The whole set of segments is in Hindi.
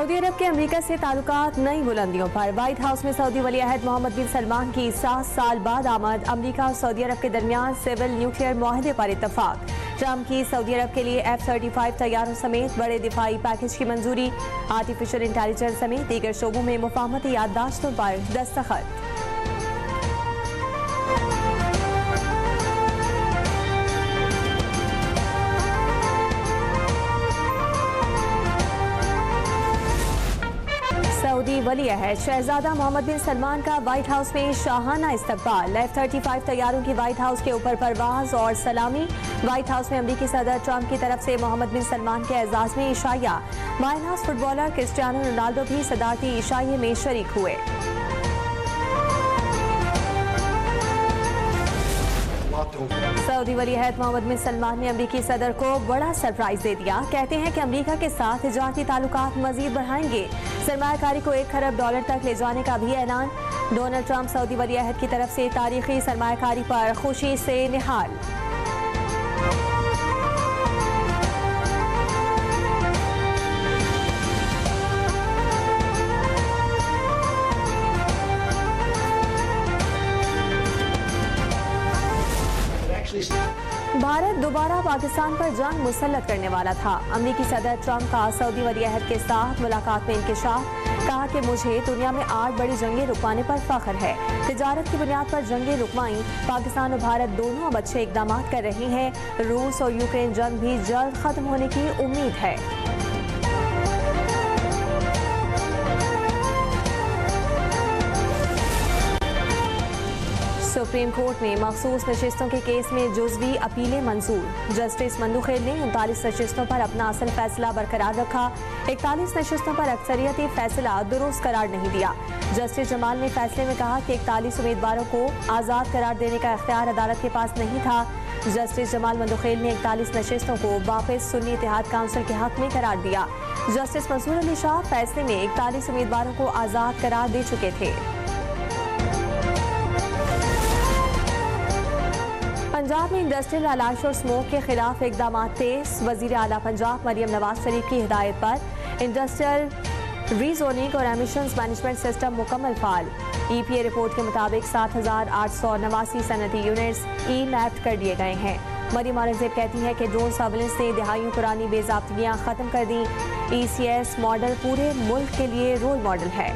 सऊदी अरब के अमेरिका से ताल्लुकात नई बुलंदियों पर। व्हाइट हाउस में सऊदी वली अहद मोहम्मद बिन सलमान की 7 साल बाद आमद। अमेरिका और सऊदी अरब के दरमियान सिविल न्यूक्लियर मुआहदे पर इत्तफाक। ट्रंप की सऊदी अरब के लिए F-35 तैयारों समेत बड़े दिफाई पैकेज की मंजूरी। आर्टिफिशियल इंटेलिजेंस समेत दीगर शोबों में मुफाहमती याददाश्तों पर दस्तखत। सऊदी वली अहद शहजादा मोहम्मद बिन सलमान का व्हाइट हाउस में शाहाना इस्तकबाल। F-35 तैयारों की व्हाइट हाउस के ऊपर परवाज और सलामी। व्हाइट हाउस में अमेरिकी सदर ट्रंप की तरफ से मोहम्मद बिन सलमान के एजाज में इशाया। माइनहाउस फुटबॉलर क्रिस्टियानो रोनाल्डो भी सदारती इशाये में शरीक हुए। सऊदी वली अहद मोहम्मद बिन सलमान ने अमेरिकी सदर को बड़ा सरप्राइज दे दिया। कहते हैं कि अमेरिका के साथ तिजारती ताल्लुकात मजीद बढ़ाएंगे। सरमायाकारी को $1 खरब तक ले जाने का भी ऐलान। डोनाल्ड ट्रंप सऊदी वली अहद की तरफ से तारीखी सरमायाकारी पर खुशी से निहाल। भारत दोबारा पाकिस्तान पर जंग मुसल्लत करने वाला था। अमेरिकी सदर ट्रंप का सऊदी वली अहद के साथ मुलाकात में इंकिशाफ। कहा कि मुझे दुनिया में 8 बड़ी जंगें रुकवाने पर फख्र है। तिजारत की बुनियाद पर जंगें रुकवाई। पाकिस्तान और भारत दोनों अब अच्छे इकदाम कर रहे हैं। रूस और यूक्रेन जंग भी जल्द खत्म होने की उम्मीद है। सुप्रीम कोर्ट में मखसूस नशिस्तों के केस में जुज़वी अपीलें मंजूर। जस्टिस मंदुखेल ने 39 नशिस्तों पर अपना असल फैसला बरकरार रखा। 41 नशिस्तों पर अक्सरियती फैसला दुरुस्त करार नहीं दिया। जस्टिस जमाल ने फैसले में कहा कि 41 उम्मीदवारों को आज़ाद करार देने का इख्तियार अदालत के पास नहीं था। जस्टिस जमाल मंदुखेल ने 41 नशिस्तों को वापस सुन्नी इत्तेहाद काउंसिल के हक में करार दिया। जस्टिस मंसूर अली शाह फैसले में 41 उम्मीदवारों को आज़ाद करार दे चुके थे। पंजाब में इंडस्ट्रियल अलाश और स्मोक के खिलाफ इकदाम तेज। वजीर आला पंजाब मरियम नवाज शरीफ की हिदायत पर इंडस्ट्रियल रीजोनिंग और एमिशंस मैनेजमेंट सिस्टम मुकम्मल फाल। EPA रिपोर्ट के मुताबिक 7,889 सनती यूनिट्स ई-मैप्ड कर दिए गए हैं। मरियम औरंगजेब कहती हैं कि ड्रोन सर्विलेंस ने दिहाइयों पुरानी बेज़ाब्तियाँ ख़त्म कर दी। ECS मॉडल पूरे मुल्क के लिए रोल मॉडल है।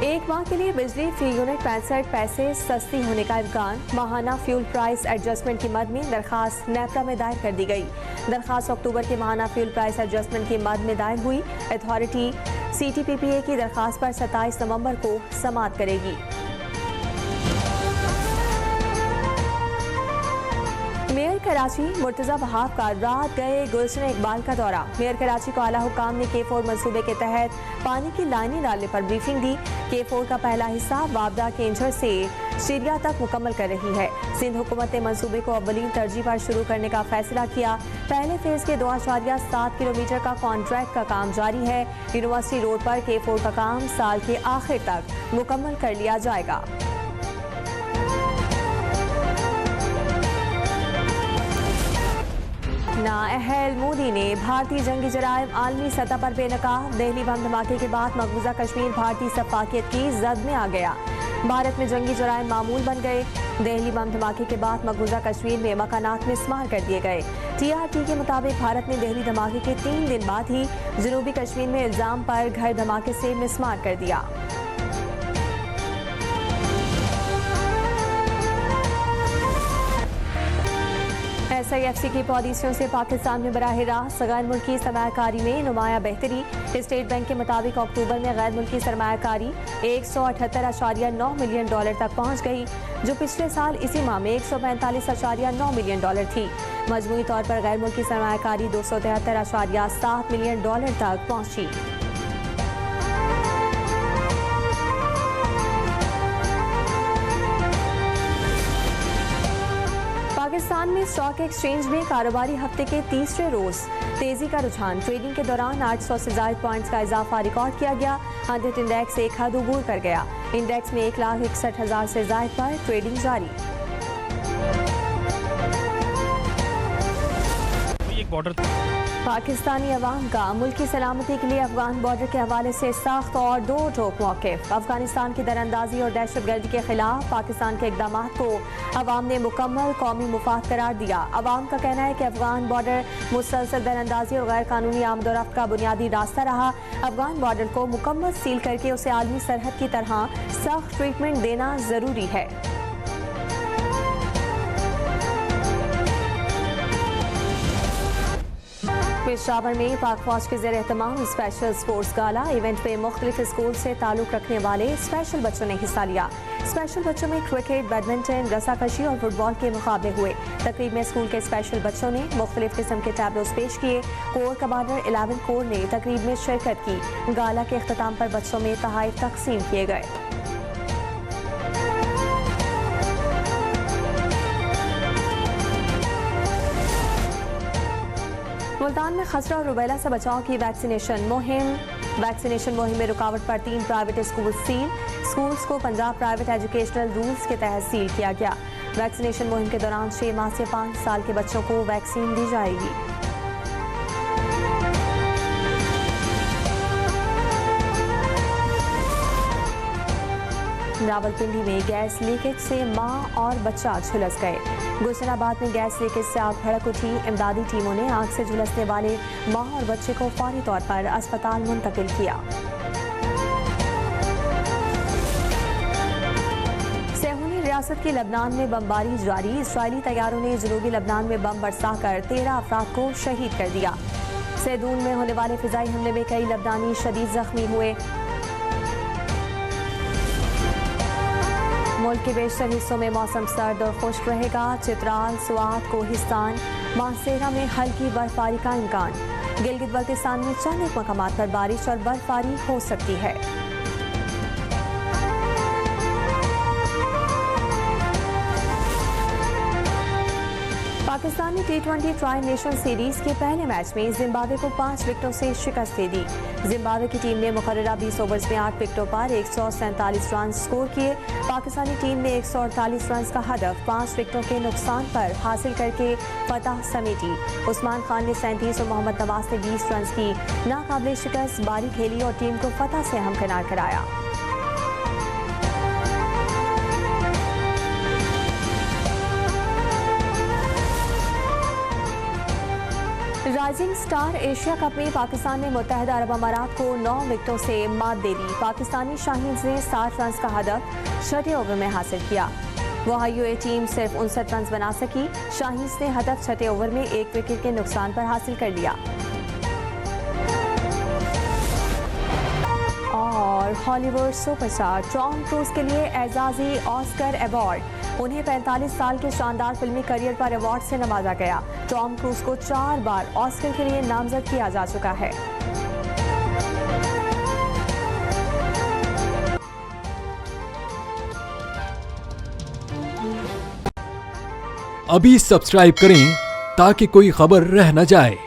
एक माह के लिए बिजली फी यूनिट 65 पैसे सस्ती होने का इम्कान। माहाना फ्यूल प्राइस एडजस्टमेंट की मद में दरखास्त नेपरा में दायर कर दी गई। दरखास्त अक्टूबर के माहाना फ्यूल प्राइस एडजस्टमेंट की मद में दायर हुई। अथॉरिटी CTPPA की दरखास्त पर 27 नवंबर को समाअत करेगी। मेयर कराची मुर्तजा वहाब का रात गए गुलशन इकबाल का दौरा। मेयर कराची को आला हुकाम ने K4 मंसूबे के तहत पानी की लाइनें डालने पर ब्रीफिंग दी। K4 का पहला हिस्सा वाबदा केंझर से सीरिया तक मुकम्मल कर रही है। सिंध हुकूमत ने मंसूबे को अव्वलीन तरजीह पर शुरू करने का फैसला किया। पहले फेज के 2.7 किलोमीटर का कॉन्ट्रैक्ट का काम जारी है। यूनिवर्सिटी रोड पर K4 का काम साल के आखिर तक मुकम्मल कर लिया जाएगा। नाअहल मोदी ने भारतीय जंगी जराइम आलमी सतह पर बेनकाब। दिल्ली बम धमाके के बाद मकबूजा कश्मीर भारतीय सफाकियत की जद में आ गया। भारत में जंगी जराइम मामूल बन गए। दिल्ली बम धमाके के बाद मकबूजा कश्मीर में मकानात मिस्मार कर दिए गए। TRT के मुताबिक भारत ने दिल्ली धमाके के 3 दिन बाद ही जनूबी कश्मीर में इल्जाम पर घर धमाके से मिस्मार कर दिया। SIFC की पॉलिसियों से पाकिस्तान में बराह रास्त गैर मुल्की सरमायाकारी में नुमाया बेहतरी। स्टेट बैंक के मुताबिक अक्टूबर में गैर मुल्की सरमायाकारी $178.9 मिलियन तक पहुँच गई, जो पिछले साल इसी माह में $145.9 मिलियन थी। मजमूई तौर पर गैर मुल्की सरमायाकारी $273.7 मिलियन तक पहुँची। पाकिस्तान में स्टॉक एक्सचेंज में कारोबारी हफ्ते के तीसरे रोज तेजी का रुझान। ट्रेडिंग के दौरान 800 से ज्यादा पॉइंट्स का इजाफा रिकॉर्ड किया गया। 100 इंडेक्स एक हद अबूर कर गया। इंडेक्स में 1,61,000 से ज्यादा पर ट्रेडिंग जारी। बॉर्डर पाकिस्तानी अवाम का मुल्क की सलामती के लिए अफगान बॉर्डर के हवाले से सख्त और दो टोक मौक़िफ़। अफगानिस्तान की दरअंदाजी और दहशतगर्दी के खिलाफ पाकिस्तान के इक़दाम को अवाम ने मुकम्मल कौमी मुफाद करार दिया। अवाम का कहना है कि अफगान बॉर्डर मुसलसल दरअंदाजी और गैर कानूनी आमदोरफ्त का बुनियादी रास्ता रहा। अफगान बॉर्डर को मुकम्मल सील करके उसे आलमी सरहद की तरह सख्त ट्रीटमेंट देना ज़रूरी है। पेशावर में पाक फौज के ज़ेर एहतमाम स्पेशल स्पोर्ट्स गाला इवेंट में मुख्तलिफ स्कूल से ताल्लुक़ रखने वाले स्पेशल बच्चों ने हिस्सा लिया। स्पेशल बच्चों में क्रिकेट, बैडमिंटन, रस्साकशी और फुटबॉल के मुकाबले हुए। तकरीब में स्कूल के स्पेशल बच्चों ने मुख्तलिफ किस्म के टैबलोस पेश किए। कोर कमांडर 11 कोर ने तकरीब में शिरकत की। गाला के अख्ताम पर बच्चों में तोहफ़े तकसीम किए गए। मुल्तान में खसरा और रुबैला से बचाव की वैक्सीनेशन मुहिम में रुकावट पर 3 प्राइवेट स्कूल सील। स्कूल्स को पंजाब प्राइवेट एजुकेशनल रूल्स के तहत सील किया गया। वैक्सीनेशन मुहिम के दौरान 6 माह से 5 साल के बच्चों को वैक्सीन दी जाएगी। रावलपिंडी में गैस लीकेज से मां और बच्चा झुलस गए। गुलशनाबाद में गैस लीकेज से आग भड़क उठी। इमदादी टीमों ने आग से झुलसने वाले मां और बच्चे को फौरी तौर पर अस्पताल मुंतकिल किया। सेहूनी रियासत की लबनान में बमबारी जारी। इसराइली तैयारों ने जनूबी लबनान में बम बरसाकर 13 अफराद को शहीद कर दिया। सैदून में होने वाले फिजाई हमले में कई लबनानी शदीद जख्मी हुए। मुल्क के बेशतर हिस्सों में मौसम सर्द और खुश्क रहेगा। चित्राल, स्वात, कोहिस्तान, मानसेरा में हल्की बर्फबारी का इम्कान। गिलगित बल्तिस्तान में चंद एक मकामात पर बारिश और बर्फबारी हो सकती है। पाकिस्तान ने T20 ट्राई नेशन सीरीज के पहले मैच में जिम्बाब्वे को 5 विकेटों से शिकस्त दे दी। जिम्बाब्वे की टीम ने मुकर्ररा 20 ओवर्स में 8 विकेटों पर 147 रन स्कोर किए। पाकिस्तानी टीम ने 148 रन का हदफ 5 विकेटों के नुकसान पर हासिल करके फतह समेटी। उस्मान खान ने 37 और मोहम्मद नवाज ने 20 रन की नाकाबिले शिकस्त बारी खेली और टीम को फतह से हमकिनार कराया। राइजिंग स्टार एशिया कप में पाकिस्तान ने मुत्तहिदा अरब अमारात को 9 विकेटों से मात दे दी। पाकिस्तानी शाहीन्स ने 60 रन का हदफ 6 ओवर में हासिल किया। वहायूए टीम सिर्फ 59 रन बना सकी। शाहीन्स ने हदफ 6 ओवर में 1 विकेट के नुकसान पर हासिल कर लिया। और हॉलीवुड सुपरस्टार टॉम क्रूज के लिए एजाजी ऑस्कर अवार्ड। उन्हें 45 साल के शानदार फिल्मी करियर पर अवार्ड से नवाजा गया। टॉम क्रूज को 4 बार ऑस्कर के लिए नामजद किया जा चुका है। अभी सब्सक्राइब करें ताकि कोई खबर रह न जाए।